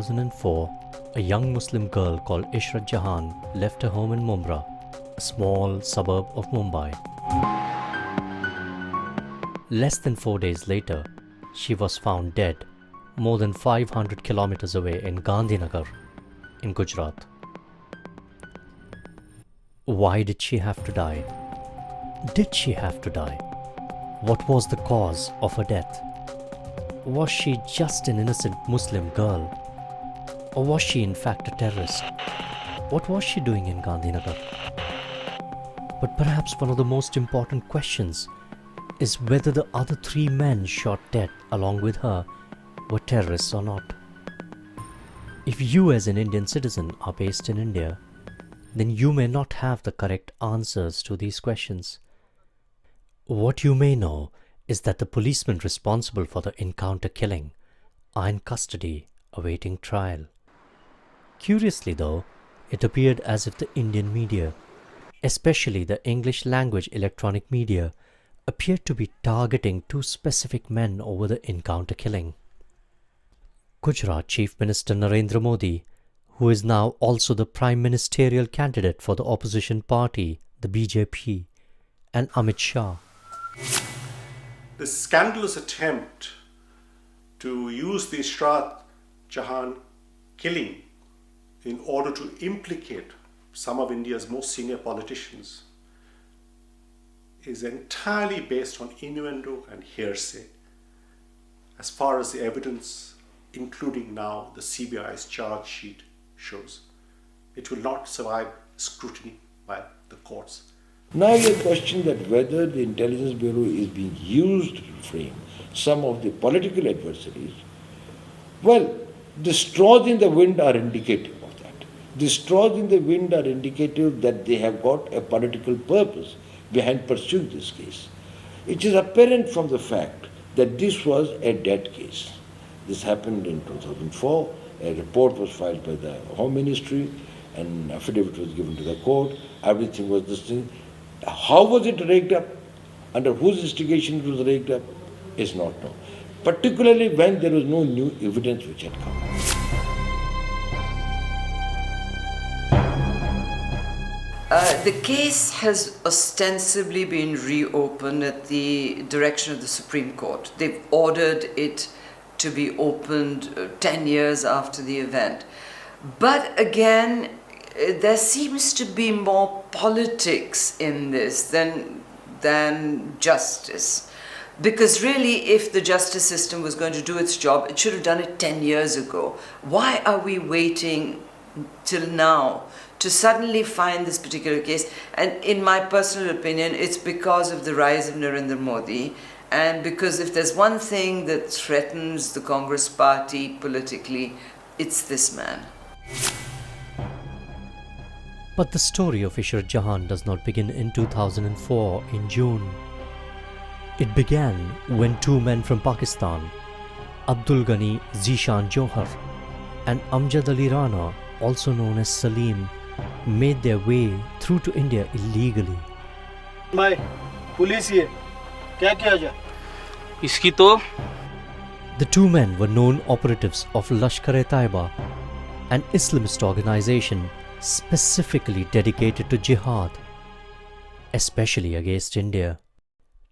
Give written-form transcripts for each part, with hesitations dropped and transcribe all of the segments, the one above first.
2004, a young Muslim girl called Ishrat Jahan left her home in Mumbai, a small suburb of Mumbai. Less than 4 days later, she was found dead more than 500 kilometers away in Gandhinagar, in Gujarat. Why did she have to die? Did she have to die? What was the cause of her death? Was she just an innocent Muslim girl? Or was she in fact a terrorist? What was she doing in Gandhinagar? But perhaps one of the most important questions is whether the other 3 men shot dead along with her were terrorists or not. If you as an Indian citizen are based in India, then you may not have the correct answers to these questions. What you may know is that the policemen responsible for the encounter killing are in custody awaiting trial. Curiously though, it appeared as if the Indian media, especially the English language electronic media, appeared to be targeting 2 specific men over the encounter killing. Gujarat Chief Minister Narendra Modi, who is now also the prime ministerial candidate for the opposition party, the BJP, and Amit Shah. The scandalous attempt to use the Ishrat Jahan killing in order to implicate some of India's most senior politicians is entirely based on innuendo and hearsay. As far as the evidence, including now the CBI's charge sheet, shows, it will not survive scrutiny by the courts. Now you question that whether the intelligence bureau is being used to frame some of the political adversaries. Well, the straws in the wind are indicative of that. The straws in the wind are indicative that they have got a political purpose behind pursuing this case. It is apparent from the fact that this was a dead case. This happened in 2004. A report was filed by the Home Ministry, an affidavit was given to the court, everything was this thing. How was it raked up? Under whose instigation it was raked up is not known. Particularly when there was no new evidence which had come. The case has ostensibly been reopened at the direction of the Supreme Court. They've ordered it to be opened 10 years after the event. But again, there seems to be more politics in this than justice. Because really, if the justice system was going to do its job, it should have done it 10 years ago. Why are we waiting till now to suddenly find this particular case? And in my personal opinion, it's because of the rise of Narendra Modi, and because if there's one thing that threatens the Congress party politically, it's this man. But the story of Ishrat Jahan does not begin in 2004 in June. It began when 2 men from Pakistan, Abdul Ghani Zishan Johar and Amjad Ali Rana, also known as Salim, made their way through to India illegally. The 2 men were known operatives of Lashkar-e-Taiba, an Islamist organization specifically dedicated to jihad, especially against India.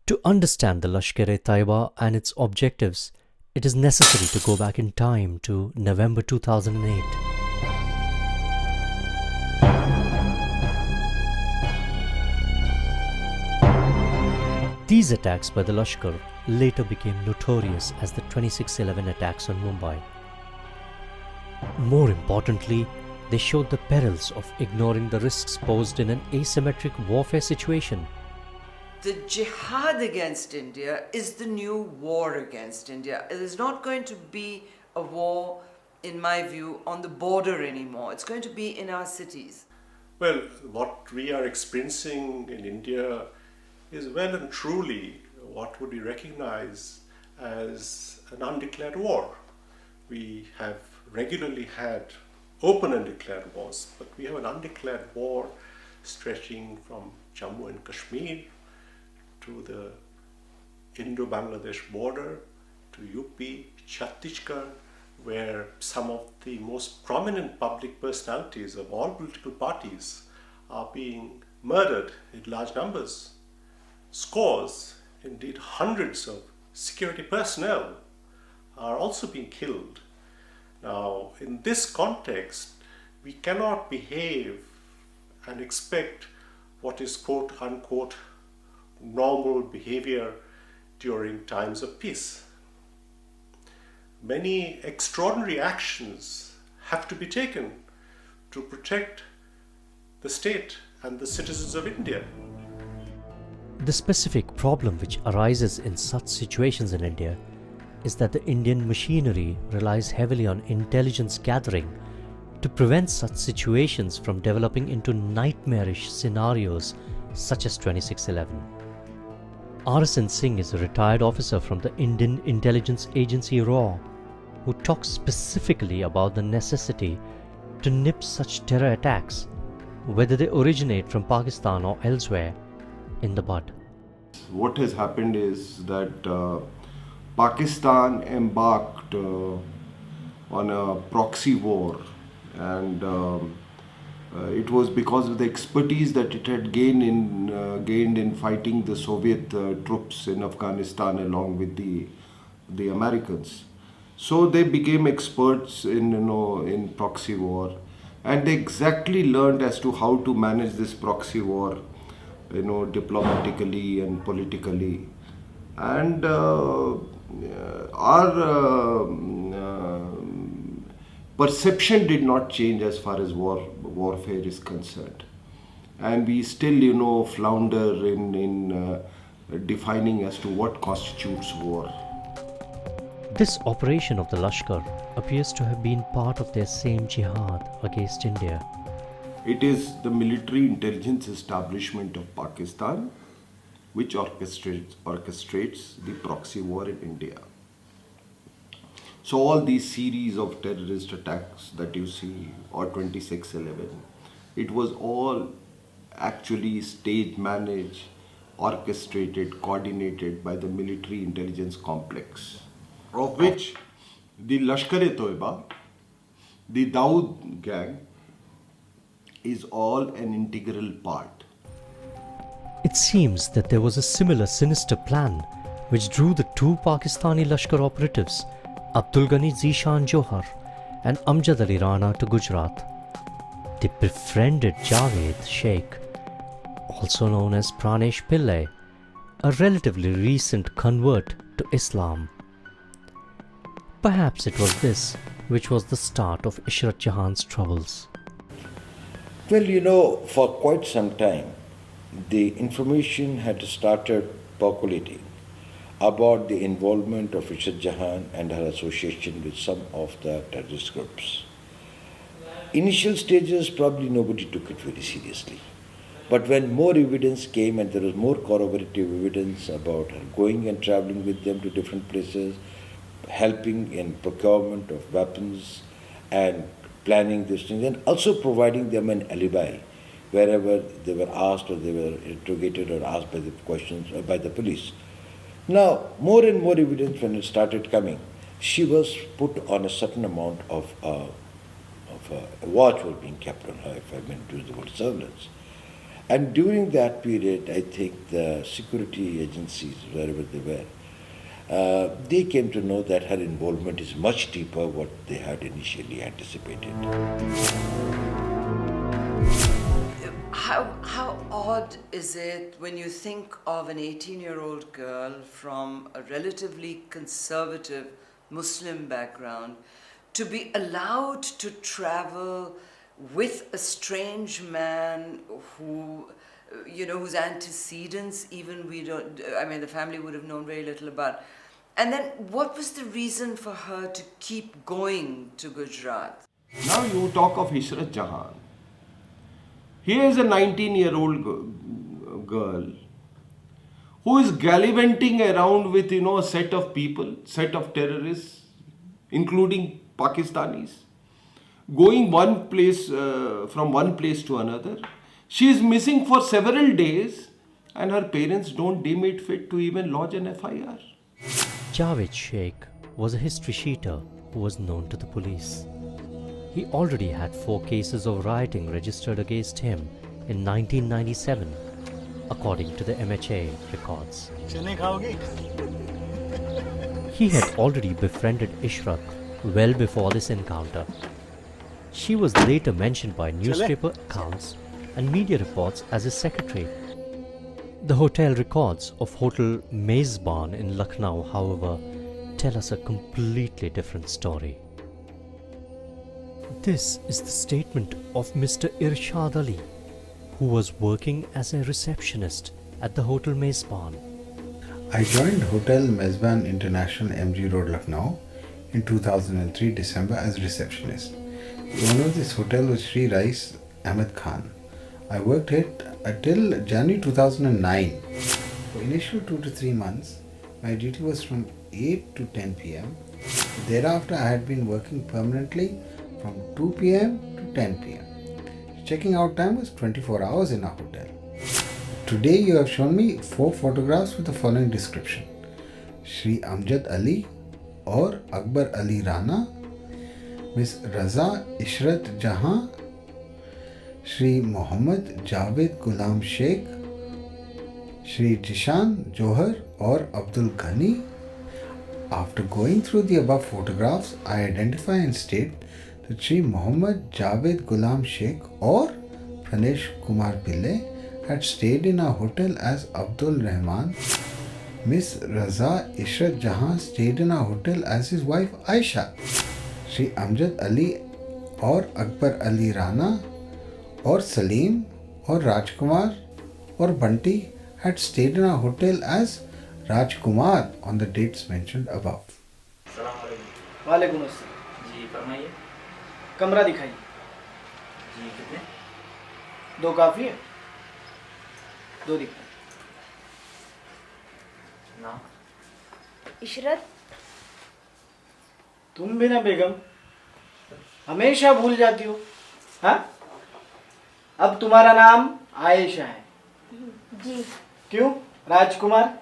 To understand the Lashkar-e-Taiba and its objectives, it is necessary to go back in time to November 2008. These attacks by the Lashkar later became notorious as the 26/11 attacks on Mumbai. More importantly, they showed the perils of ignoring the risks posed in an asymmetric warfare situation. The jihad against India is the new war against India. It is not going to be a war, in my view, on the border anymore. It's going to be in our cities. Well, what we are experiencing in India is well and truly what would be recognized as an undeclared war. We have regularly had open and declared wars, but we have an undeclared war stretching from Jammu and Kashmir to the Indo-Bangladesh border, to UP, Chhattisgarh, where some of the most prominent public personalities of all political parties are being murdered in large numbers. Scores, indeed hundreds of security personnel are also being killed. Now, in this context, we cannot behave and expect what is quote unquote normal behavior during times of peace. Many extraordinary actions have to be taken to protect the state and the citizens of India. The specific problem which arises in such situations in India is that the Indian machinery relies heavily on intelligence gathering to prevent such situations from developing into nightmarish scenarios such as 2611. RSN Singh is a retired officer from the Indian intelligence agency RAW who talks specifically about the necessity to nip such terror attacks, whether they originate from Pakistan or elsewhere, in the bud. What has happened is that Pakistan embarked on a proxy war, and it was because of the expertise that it had gained in fighting the Soviet troops in Afghanistan along with the Americans. So they became experts in proxy war, and they exactly learned as to how to manage this proxy war, diplomatically and politically. And our perception did not change as far as warfare is concerned, and we still flounder in defining as to what constitutes war. This operation of the Lashkar appears to have been part of their same jihad against India. It is the military intelligence establishment of Pakistan which orchestrates the proxy war in India. So all these series of terrorist attacks that you see, or 2611, it was all actually stage managed, orchestrated, coordinated by the military intelligence complex, of which the Lashkar-e-Toiba, the Dawood gang, is all an integral part. It seems that there was a similar sinister plan which drew the two Pakistani Lashkar operatives, Abdul Ghani Zishan Johar and Amjad Ali Rana, to Gujarat. They befriended Javed Sheikh, also known as Pranesh Pillai, a relatively recent convert to Islam. Perhaps it was this which was the start of Ishrat Jahan's troubles. Well, for quite some time, the information had started percolating about the involvement of Ishrat Jahan and her association with some of the terrorist groups. Initial stages, probably nobody took it very seriously. But when more evidence came and there was more corroborative evidence about her going and traveling with them to different places, helping in procurement of weapons and planning these things, and also providing them an alibi wherever they were asked or they were interrogated or asked by the questions or by the police. Now, more and more evidence when it started coming, she was put on a certain amount of a watch was being kept on her, if I may use the word surveillance. And during that period, I think the security agencies, wherever they were, they came to know that her involvement is much deeper what they had initially anticipated. How odd is it when you think of an 18-year-old girl from a relatively conservative Muslim background to be allowed to travel with a strange man who, whose antecedents even the family would have known very little about. And then what was the reason for her to keep going to Gujarat? Now you talk of Ishrat Jahan. Here is a 19-year-old girl who is gallivanting around with, a set of people, set of terrorists, including Pakistanis, going from one place to another. She is missing for several days and her parents don't deem it fit to even lodge an FIR. Javed Sheikh was a history sheeter was known to the police. He already had 4 cases of rioting registered against him in 1997, according to the MHA records. He had already befriended Ishrat well before this encounter. She was later mentioned by newspaper accounts and media reports as his secretary. The hotel records of Hotel Mezban in Lucknow, however, tell us a completely different story. This is the statement of Mr. Irshad Ali, who was working as a receptionist at the Hotel Mezban. I joined Hotel Mezban International MG Road, Lucknow in 2003 December as receptionist. The owner of this hotel was Sri Rais Ahmed Khan. I worked here until January 2009. For initial 2 to 3 months, my duty was from 8 to 10 p.m. Thereafter, I had been working permanently from 2 p.m. to 10 p.m. Checking out time was 24 hours in our hotel. Today you have shown me 4 photographs with the following description. Shri Amjad Ali or Akbar Ali Rana, Miss Raza Ishrat Jahan, Shri Mohammad Javed Ghulam Sheikh, Shri Jishan Johar or Abdul Ghani. After going through the above photographs, I identify and state that Shri Mohammad Javed Ghulam Sheikh or Pranesh Kumar Pillai had stayed in our hotel as Abdul Rahman. Miss Raza Ishrat Jahan stayed in our hotel as his wife Aisha. Shri Amjad Ali or Akbar Ali Rana or Salim or Rajkumar or Bunty had stayed in our hotel as Rajkumar on the dates mentioned above. वालेकुम अस्सलाम जी, फरमाइए। कमरा दिखाइए जी। कितने? 2 काफ़ी है? 2 दिखाइए। नाम? इशरत। तुम भी ना बेगम, हमेशा भूल जाती हो। हाँ? अब तुम्हारा नाम आयशा है जी। क्यों? राजकुमार?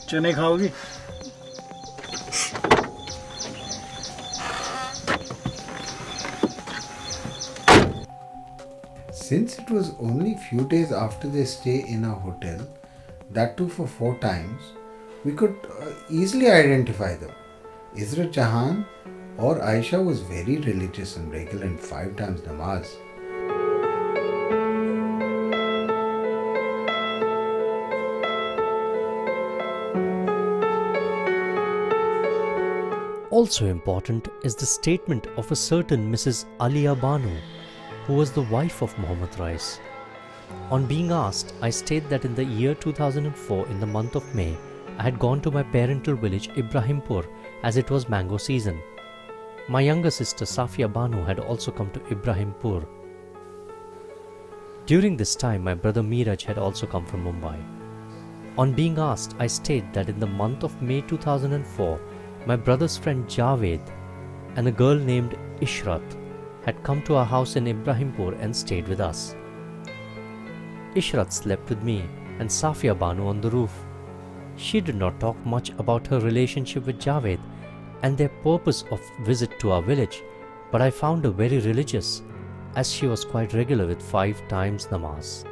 चने खाओगी? Since it was only few days after their stay in our hotel, that too for 4 times, we could easily identify them. Ishrat Jahan or Aisha was very religious and regular in 5 times namaz. Also important is the statement of a certain Mrs. Alia Banu, who was the wife of Muhammad Rais. On being asked, I state that in the year 2004, in the month of May, I had gone to my parental village Ibrahimpur as it was mango season. My younger sister Safia Banu had also come to Ibrahimpur. During this time, my brother Miraj had also come from Mumbai. On being asked, I state that in the month of May 2004, my brother's friend Javed and a girl named Ishrat had come to our house in Ibrahimpur and stayed with us. Ishrat slept with me and Safia Banu on the roof. She did not talk much about her relationship with Javed and their purpose of visit to our village, but I found her very religious, as she was quite regular with 5 times namaz.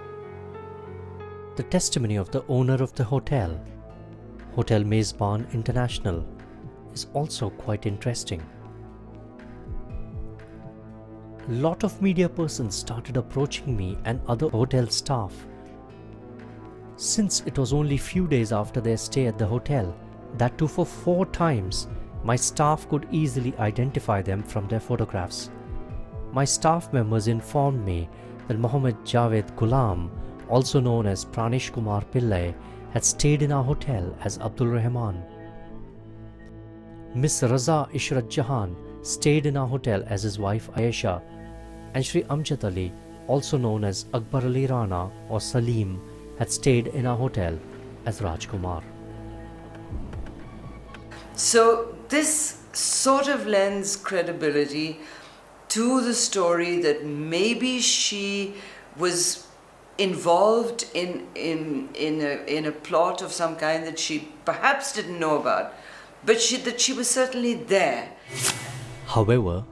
The testimony of the owner of the hotel, Hotel Mezban International, is also quite interesting. Lot of media persons started approaching me and other hotel staff. Since it was only few days after their stay at the hotel, that too for 4 times, my staff could easily identify them from their photographs. My staff members informed me that Mohammad Javed Ghulam, also known as Pranesh Kumar Pillai, had stayed in our hotel as Abdul Rahman. Miss Raza Ishrat Jahan stayed in our hotel as his wife Aisha, and Shri Amjad Ali, also known as Akbar Ali Rana or Salim, had stayed in our hotel as Rajkumar. So this sort of lends credibility to the story that maybe she was involved in a plot of some kind that she perhaps didn't know about, but that she was certainly there. However,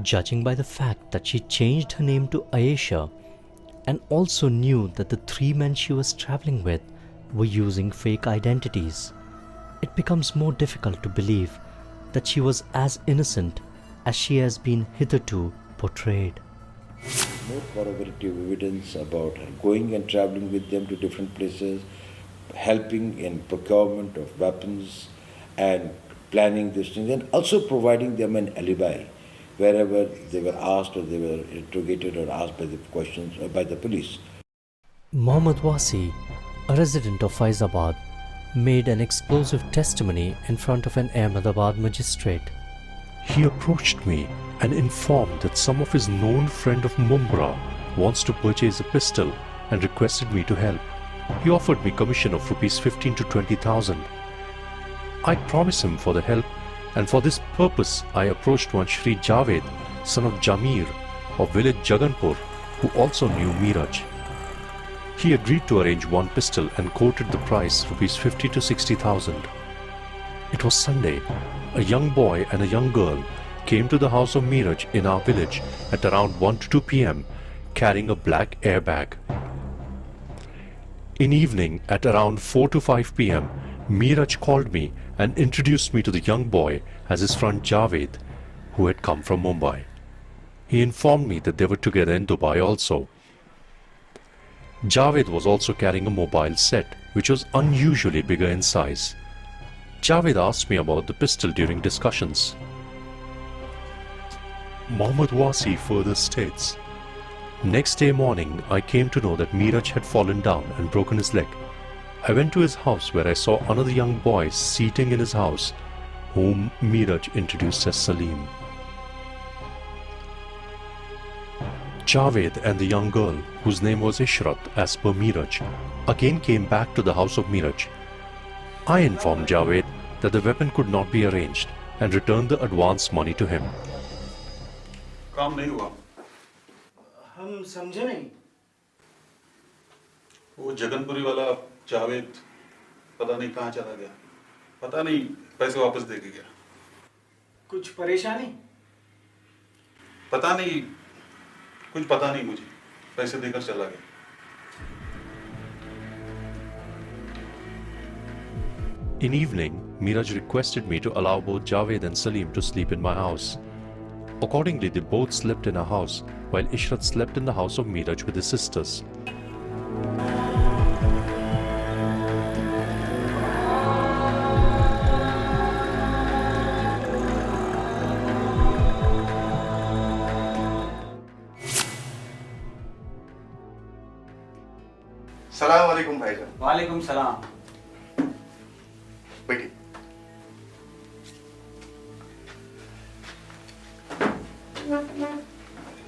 judging by the fact that she changed her name to Ayesha and also knew that the 3 men she was traveling with were using fake identities, it becomes more difficult to believe that she was as innocent as she has been hitherto portrayed. No corroborative evidence about her going and traveling with them to different places, helping in procurement of weapons and planning these things, and also providing them an alibi wherever they were asked or they were interrogated or asked by the questions or by the police. Mohammad Wasi, a resident of Faizabad, made an explosive testimony in front of an Ahmedabad magistrate. He approached me and informed that some of his known friend of Mumbra wants to purchase a pistol and requested me to help. He offered me commission of rupees 15 to 20,000. I promised him for the help, and for this purpose I approached one Shri Javed, son of Jamir, of village Jaganpur, who also knew Miraj. He agreed to arrange one pistol and quoted the price rupees 50 to 60,000. It was Sunday. A young boy and a young girl came to the house of Miraj in our village at around 1 to 2 p.m. carrying a black airbag. In evening at around 4 to 5 p.m., Miraj called me and introduced me to the young boy as his friend Javed, who had come from Mumbai. He informed me that they were together in Dubai also. Javed was also carrying a mobile set, which was unusually bigger in size. Javed asked me about the pistol during discussions. Mohammad Wasi further states, next day morning I came to know that Miraj had fallen down and broken his leg. I went to his house where I saw another young boy seating in his house, whom Miraj introduced as Salim. Javed and the young girl, whose name was Ishrat as per Miraj, again came back to the house of Miraj. I informed Javed that the weapon could not be arranged and returned the advance money to him. काम नहीं हुआ। हम समझे नहीं। वो जगनपुरी वाला जावेद पता नहीं कहाँ चला गया, पता नहीं पैसे वापस दे के गया। कुछ परेशानी? पता नहीं, कुछ पता नहीं मुझे, पैसे देकर चला गया। In evening, Miraj requested me to allow both Javed and Salim to sleep in my house. Accordingly, they both slept in a house, while Ishrat slept in the house of Miraj with his sisters. सलाम वालेकुम भाईजान। वालेकुम सलाम। बैठिए।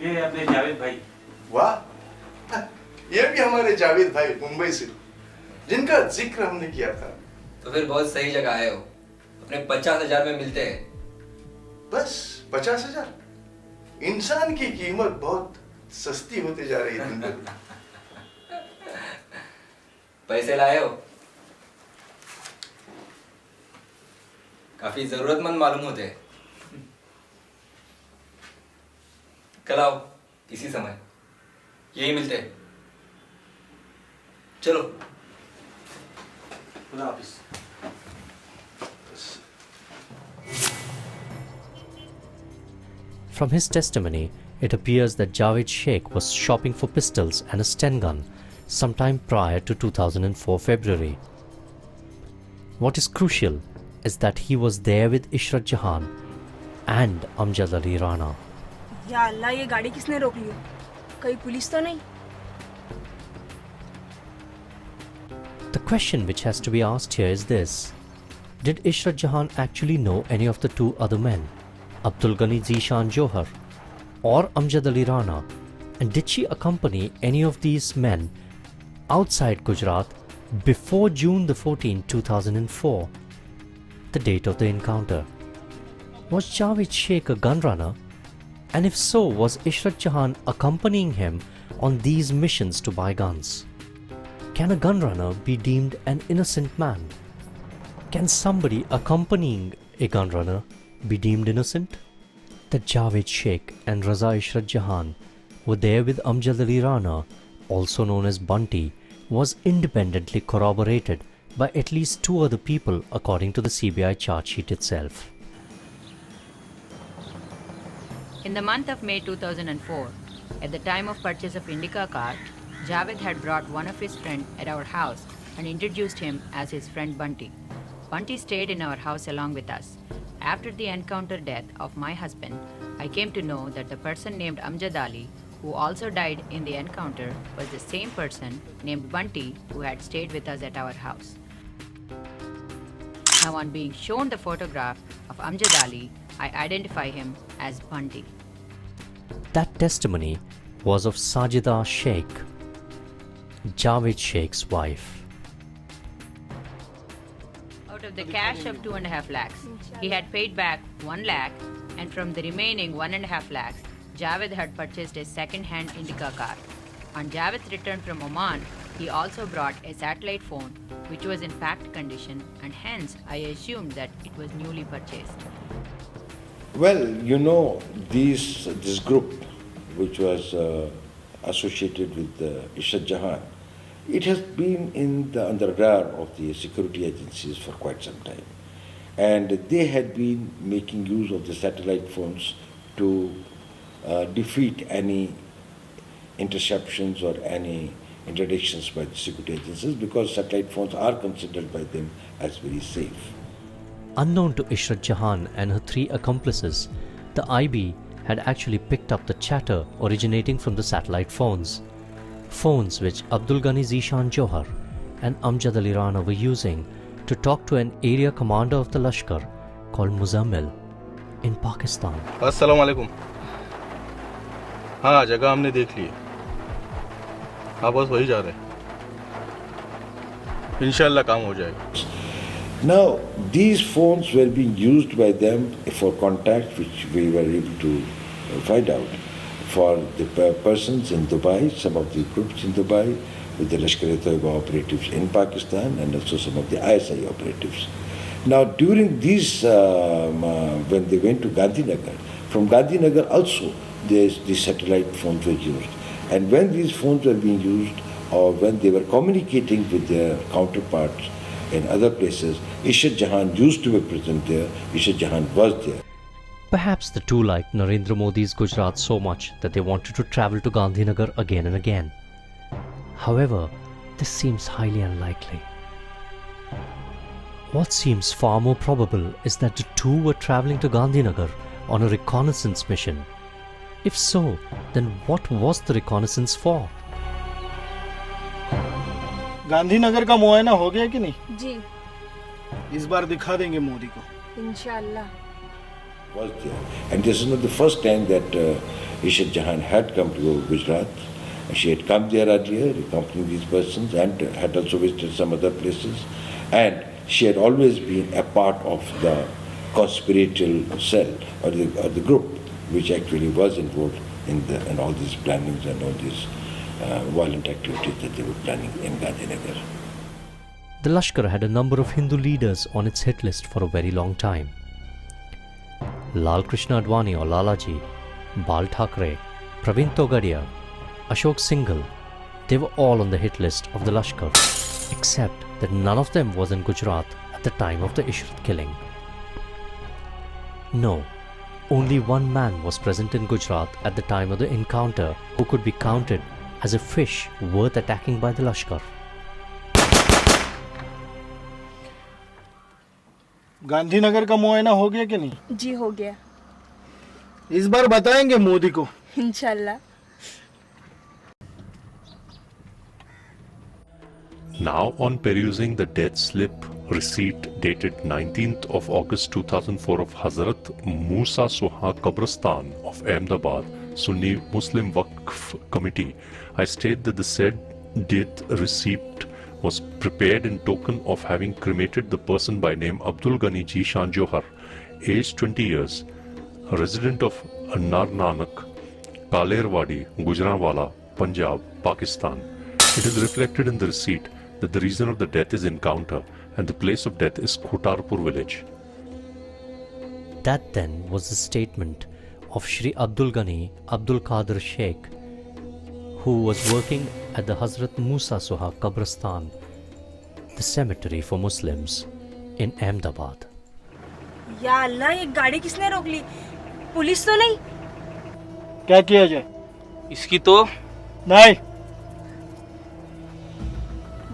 ये अपने जावेद भाई। वाह, ये भी हमारे जावेद भाई मुंबई से, जिनका जिक्र हमने किया था। तो फिर बहुत सही जगह आए हो, अपने 50,000 में मिलते हैं। बस 50,000? इंसान की कीमत बहुत सस्ती होती जा रही है। पैसे लाए हो? काफी जरूरतमंद मालूम होते हैं। कल आओ इसी समय, यही मिलते हैं। चलो। खुदा हाफिज। From his testimony, it appears that Javed Sheikh was shopping for pistols and a Sten gun sometime prior to 2004 February. What is crucial is that he was there with Ishrat Jahan and Amjad Ali Rana. या अल्लाह, ये गाड़ी किसने रोक ली? कहीं police तो नहीं? The question which has to be asked here is this: did Ishrat Jahan actually know any of the two other men, Abdul Ghani Zishan Johar or Amjad Ali Rana, and did she accompany any of these men outside Gujarat before June the 14th, 2004, the date of the encounter? Was Javed Sheikh a gun runner? And if so, was Ishrat Jahan accompanying him on these missions to buy guns? Can a gun runner be deemed an innocent man? Can somebody accompanying a gun runner be deemed innocent? That Javed Sheikh and Raza Ishrat Jahan were there with Amjad Ali Rana, also known as Bunty, was independently corroborated by at least 2 other people according to the CBI charge sheet itself. In the month of May 2004, at the time of purchase of Indica car, Javed had brought one of his friends at our house and introduced him as his friend Bunty. Bunty stayed in our house along with us. After the encounter death of my husband, I came to know that the person named Amjad Ali, who also died in the encounter, was the same person named Bunty who had stayed with us at our house. Now, on being shown the photograph of Amjad Ali, I identify him as Bunty. That testimony was of Sajida Sheikh, Javed Sheikh's wife. Out of the cash of 2.5 lakhs, he had paid back 1 lakh, and from the remaining 1.5 lakhs, Javed had purchased a second-hand Indica car. On Javed's return from Oman, he also brought a satellite phone which was in packed condition, and hence I assumed that it was newly purchased. Well, you know, this group, which was associated with Ishrat Jahan, it has been under radar of the security agencies for quite some time. And they had been making use of the satellite phones to defeat any interceptions or any interdictions by the security agencies, because satellite phones are considered by them as very safe. Unknown to Ishrat Jahan and her 3 accomplices, the IB had actually picked up the chatter originating from the satellite phones. Phones which Abdul Ghani Zishan Johar and Amjad Ali Rana were using to talk to an area commander of the Lashkar called Muzammil in Pakistan. अस्सलाम वालेकुम। हाँ, जगह हमने देख ली है। हाँ, बस वही जा रहे हैं। इंशाल्लाह काम हो जाएगा। Now, these phones were being used by them for contact, which we were able to find out, for the persons in Dubai, some of the groups in Dubai, with the Lashkar-e-Toiba operatives in Pakistan, and also some of the ISI operatives. Now, during these, when they went to Gandhinagar, from Gandhinagar also, these satellite phones were used. And when these phones were being used, or when they were communicating with their counterparts in other places, Ishrat Jahan used to be present there, Ishrat Jahan was there. Perhaps the two liked Narendra Modi's Gujarat so much that they wanted to travel to Gandhinagar again and again. However, this seems highly unlikely. What seems far more probable is that the two were traveling to Gandhinagar on a reconnaissance mission. If so, then what was the reconnaissance for? Gandhinagar का मुआयना हो गया कि नहीं? जी। इस बार दिखा देंगे मोदी को। इंशाल्लाह। Was there. And this is not the first time that Ishrat Jahan had come to Gujarat. She had come there earlier, accompanying these persons, and had also visited some other places. And she had always been a part of the conspiratorial cell, or the group, which actually was involved in all these plannings and all these violent activities that they were planning in Gandhinagar. The Lashkar had a number of Hindu leaders on its hit list for a very long time. Lal Krishna Advani or Lalaji, Bal Thackeray, Praveen Togadia, Ashok Singhal, they were all on the hit list of the Lashkar, except that none of them was in Gujarat at the time of the Ishrat killing. No, only one man was present in Gujarat at the time of the encounter who could be counted as a fish worth attacking by the Lashkar. Gandhinagar का मुआयना हो गया कि नहीं? जी हो गया। इस बार बताएंगे मोदी को। इंशाल्लाह। Now, on perusing the death slip receipt dated 19th of August 2004 of Hazrat Musa Soha Qabristan of Ahmedabad, Sunni Muslim Waqf Committee, I state that the said death receipt was prepared in token of having cremated the person by name Abdul Ghani Zishan Johar, aged 20 years, a resident of Nar Nanak, Kalerwadi, Gujranwala, Punjab, Pakistan. It is reflected in the receipt that the reason of the death is encounter and the place of death is Khotarpur village. That then was the statement of Shri Abdul Ghani Abdul Qadir Sheikh, who was working at the Hazrat Musa Suha Qabristan, the cemetery for Muslims in Ahmedabad. या अल्लाह, ये गाड़ी किसने रोक ली? Police तो नहीं? क्या किया जाए? इसकी तो नहीं,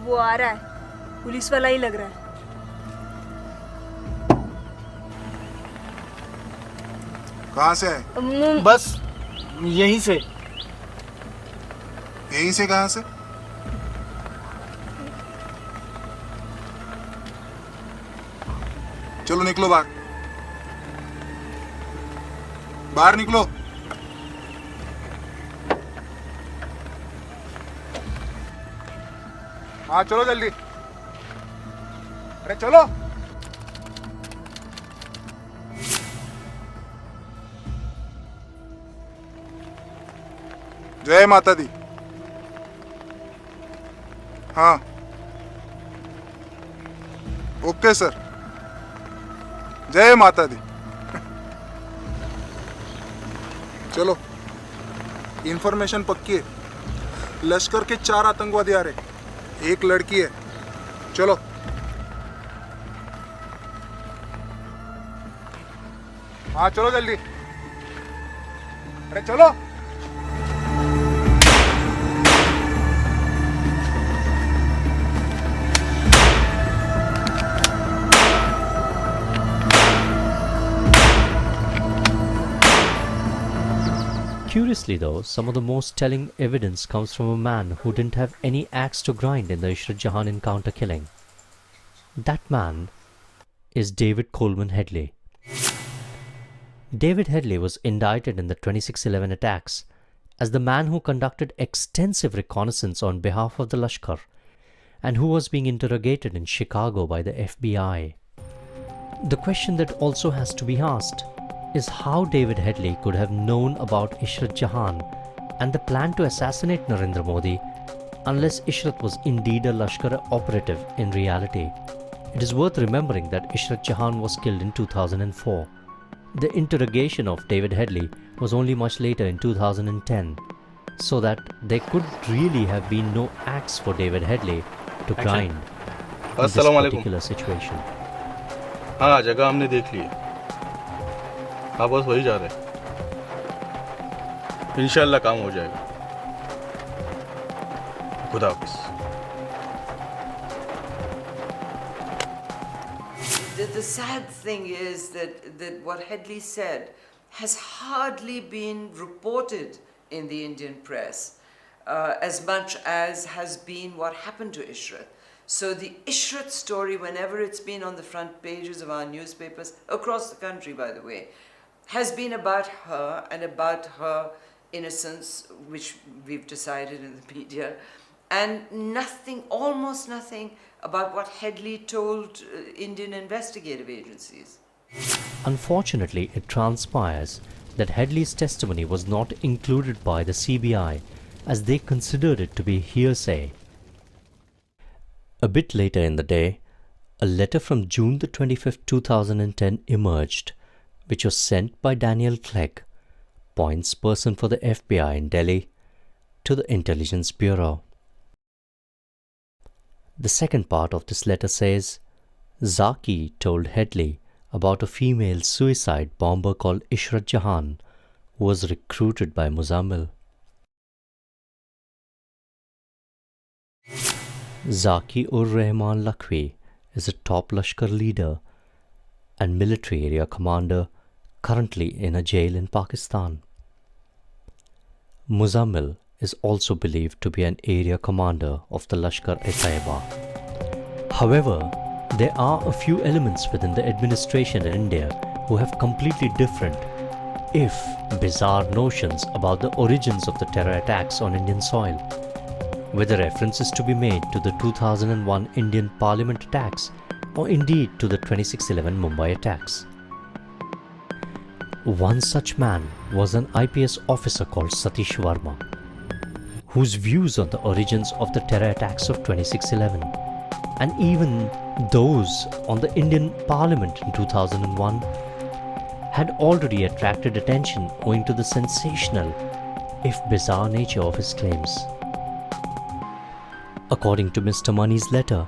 वो आ रहा है, पुलिस वाला ही लग रहा है. कहाँ से है? बस यहीं से. यहीं से कहाँ से? चलो निकलो बाहर. बाहर निकलो. हाँ चलो जल्दी. अरे चलो. जय माता दी. हाँ ओके सर. जय माता दी. चलो, इंफॉर्मेशन पक्की है. लश्कर के 4 आतंकवादी आ रहे, एक लड़की है. चलो. हाँ चलो जल्दी. अरे चलो. Curiously though, some of the most telling evidence comes from a man who didn't have any axe to grind in the Ishrat Jahan encounter killing. That man is David Coleman Headley. David Headley was indicted in the 26/11 attacks as the man who conducted extensive reconnaissance on behalf of the Lashkar and who was being interrogated in Chicago by the FBI. The question that also has to be asked is how David Headley could have known about Ishrat Jahan and the plan to assassinate Narendra Modi unless Ishrat was indeed a Lashkar operative in reality. It is worth remembering that Ishrat Jahan was killed in 2004. The interrogation of David Headley was only much later in 2010, so that there could really have been no axe for David Headley to grind in this particular situation. हाँ, जगह हमने देख ली है. हाँ बस वही जा रहे हैं. इंशाल्लाह काम हो जाएगा. खुदा हाफिज़. The sad thing is that what Headley said has hardly been reported in the Indian press as much as has been what happened to Ishrat. So the Ishrat story, whenever it's been on the front pages of our newspapers, across the country by the way, has been about her and about her innocence, which we've decided in the media, and nothing, almost nothing, about what Headley told Indian investigative agencies. Unfortunately, it transpires that Headley's testimony was not included by the CBI as they considered it to be hearsay. A bit later in the day, a letter from June the 25th, 2010 emerged, which was sent by Daniel Clegg, points person for the FBI in Delhi, to the Intelligence Bureau. The second part of this letter says, Zaki told Headley about a female suicide bomber called Ishrat Jahan, who was recruited by Muzammil. Zaki-ur-Rahman Lakhvi is a top Lashkar leader and military area commander currently in a jail in Pakistan. Muzammil is also believed to be an area commander of the Lashkar-e-Taiba. However, there are a few elements within the administration in India who have completely different, if bizarre, notions about the origins of the terror attacks on Indian soil, with the references to be made to the 2001 Indian Parliament attacks or indeed to the 26/11 Mumbai attacks. One such man was an IPS officer called Satish Verma, whose views on the origins of the terror attacks of 26/11 and even those on the Indian Parliament in 2001 had already attracted attention owing to the sensational, if bizarre nature of his claims. According to Mr. Mani's letter,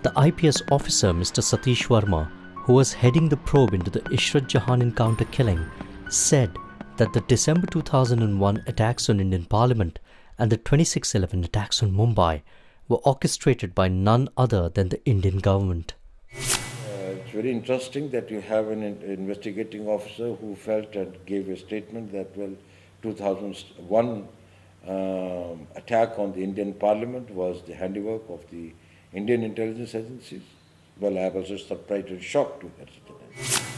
the IPS officer Mr. Satish Verma, who was heading the probe into the Ishrat Jahan encounter killing, said that the December 2001 attacks on Indian Parliament and the 26/11 attacks on Mumbai were orchestrated by none other than the Indian government. It's very interesting that you have an investigating officer who felt and gave a statement that, well, 2001 attack on the Indian Parliament was the handiwork of the Indian intelligence agencies. Well, I was just surprised and shocked to hear that.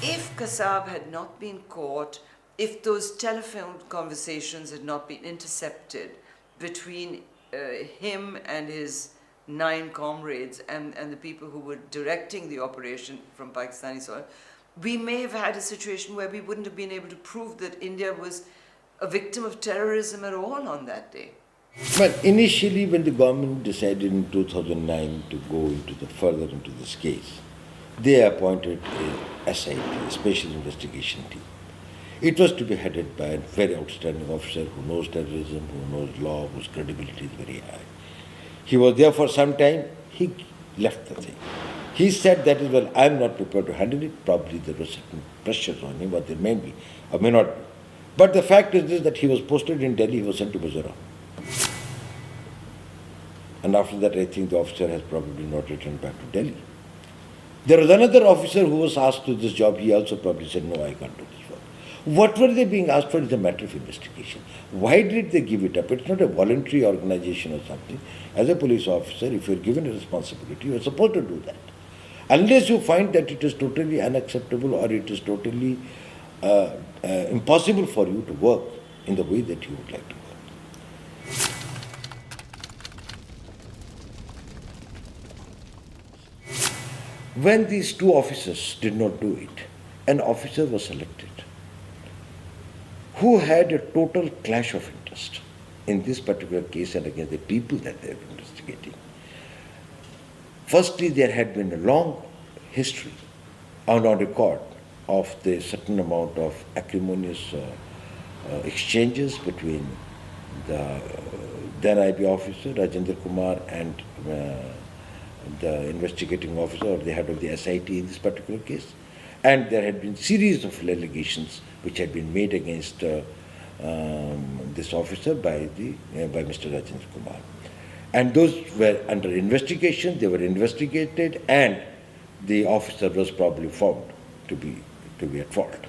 If Kasab had not been caught, if those telephone conversations had not been intercepted between him and his 9 comrades and the people who were directing the operation from Pakistani soil, we may have had a situation where we wouldn't have been able to prove that India was a victim of terrorism at all on that day. Well, initially when the government decided in 2009 to go further into this case, they appointed a SIT, a Special Investigation Team. It was to be headed by a very outstanding officer who knows terrorism, who knows law, whose credibility is very high. He was there for some time, he left the thing. He said that is, well, I am not prepared to handle it. Probably there was certain pressures on him, but there may be, or may not be. But the fact is this, that he was posted in Delhi, he was sent to Mizoram. And after that, I think the officer has probably not returned back to Delhi. There was another officer who was asked to this job. He also probably said, no, I can't do this work. What were they being asked for is a matter of investigation. Why did they give it up? It's not a voluntary organization or something. As a police officer, if you're given a responsibility, you're supposed to do that. Unless you find that it is totally unacceptable or it is totally impossible for you to work in the way that you would like to work. When these 2 officers did not do it, an officer was selected who had a total clash of interest in this particular case and against the people that they were investigating. Firstly, there had been a long history on record of the certain amount of acrimonious exchanges between the then IB officer Rajendra Kumar and the investigating officer or the head of the SIT in this particular case. And there had been series of allegations which had been made against this officer by Mr. Rajendra Kumar. And those were under investigation, they were investigated, and the officer was probably found to be at fault.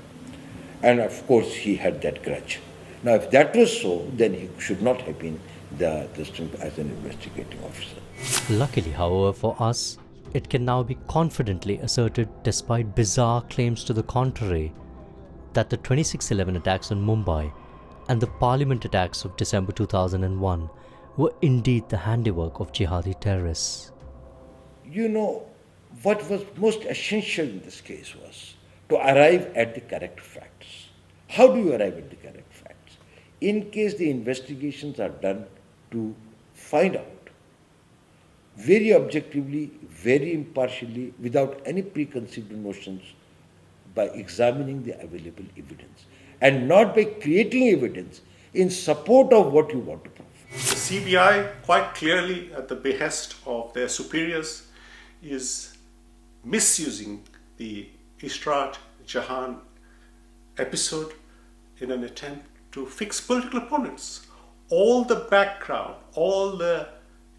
And of course he had that grudge. Now if that was so, then he should not have been distinct as an investigating officer. Luckily, however, for us, it can now be confidently asserted, despite bizarre claims to the contrary, that the 26/11 attacks on Mumbai and the Parliament attacks of December 2001 were indeed the handiwork of jihadi terrorists. You know, what was most essential in this case was to arrive at the correct facts. How do you arrive at the correct facts? In case the investigations are done to find out very objectively, very impartially, without any preconceived notions, by examining the available evidence and not by creating evidence in support of what you want to prove. The CBI, quite clearly at the behest of their superiors, is misusing the Ishrat Jahan episode in an attempt to fix political opponents. All the background, all the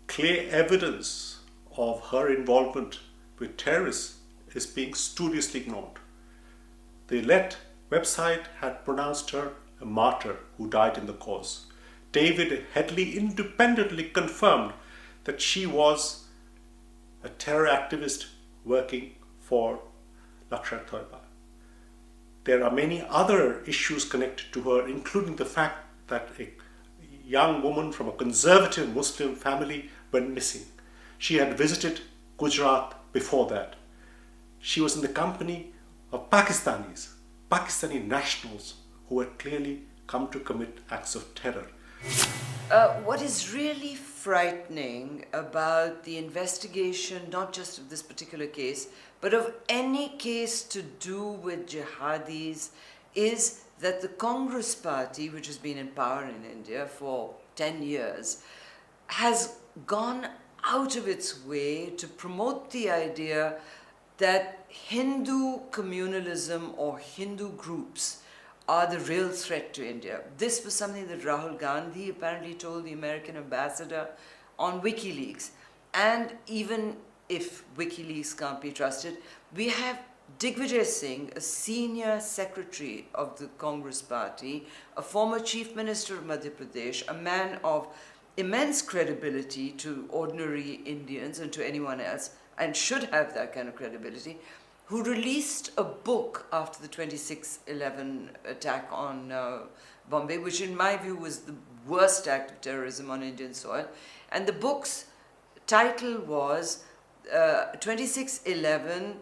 clear evidence of her involvement with terrorists is being studiously ignored. The Let website had pronounced her a martyr who died in the cause. David Headley independently confirmed that she was a terror activist working for Lashkar Toiba. There are many other issues connected to her, including the fact that a young woman from a conservative Muslim family went missing. She had visited Gujarat before that. She was in the company of Pakistani nationals who had clearly come to commit acts of terror. What is really frightening about the investigation, not just of this particular case, but of any case to do with jihadis, is that the Congress Party, which has been in power in India for 10 years, has gone out of its way to promote the idea that Hindu communalism or Hindu groups are the real threat to India. This was something that Rahul Gandhi apparently told the American ambassador on WikiLeaks. And even if WikiLeaks can't be trusted, we have Digvijay Singh, a senior secretary of the Congress Party, a former chief minister of Madhya Pradesh, a man of immense credibility to ordinary Indians and to anyone else, and should have that kind of credibility, who released a book after the 26/11 attack on Bombay, which in my view was the worst act of terrorism on Indian soil. And the book's title was 26/11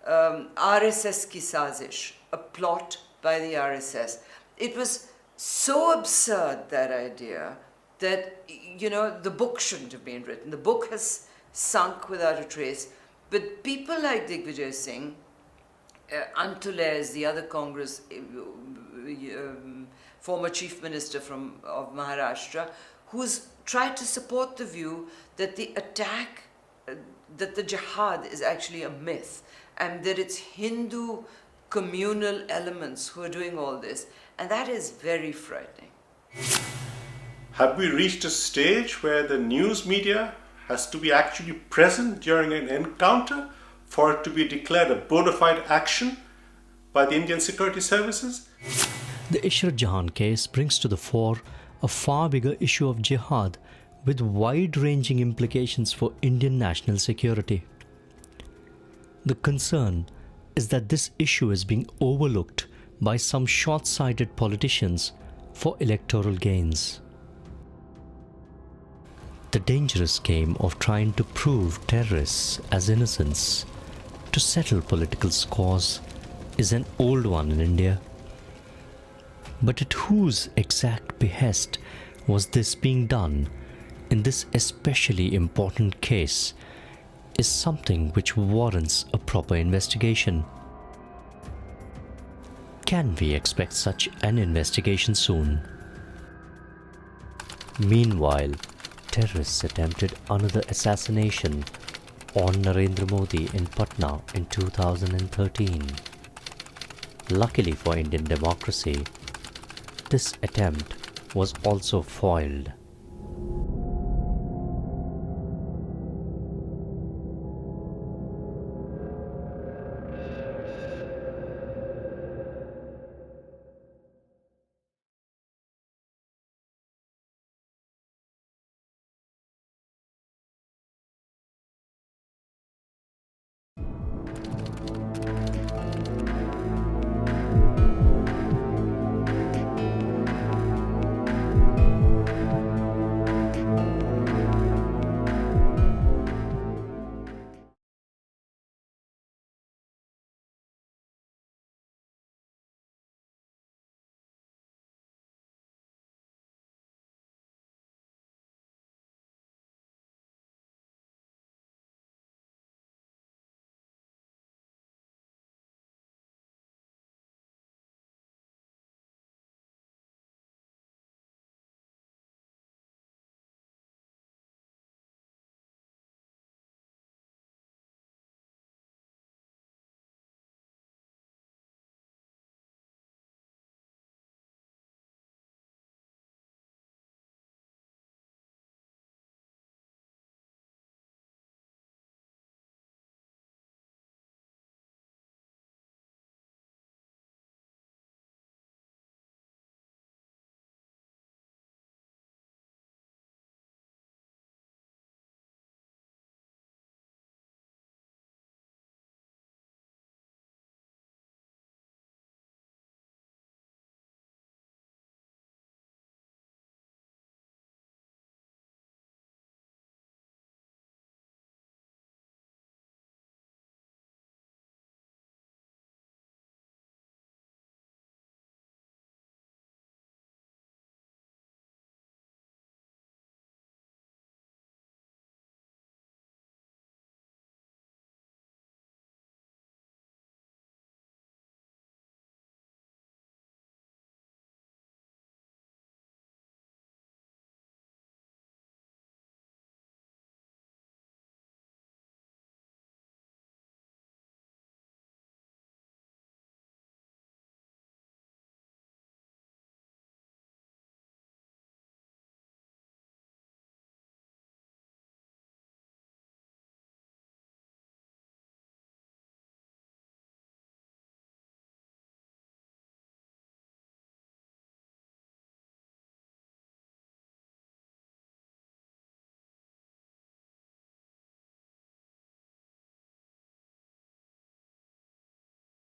RSS ki sazish, a plot by the RSS. It was so absurd, that idea, that, you know, the book shouldn't have been written. The book has sunk without a trace. But people like Digvijay Singh, Untold, the other Congress former chief minister of Maharashtra, who's tried to support the view that the attack, that the jihad is actually a myth, and that it's Hindu communal elements who are doing all this. And that is very frightening. Have we reached a stage where the news media has to be actually present during an encounter for it to be declared a bona fide action by the Indian security services? The Ishrat Jahan case brings to the fore a far bigger issue of jihad with wide-ranging implications for Indian national security. The concern is that this issue is being overlooked by some short-sighted politicians for electoral gains. The dangerous game of trying to prove terrorists as innocents to settle political scores is an old one in India. But at whose exact behest was this being done in this especially important case is something which warrants a proper investigation. Can we expect such an investigation soon? Meanwhile, terrorists attempted another assassination on Narendra Modi in Patna in 2013. Luckily for Indian democracy, this attempt was also foiled.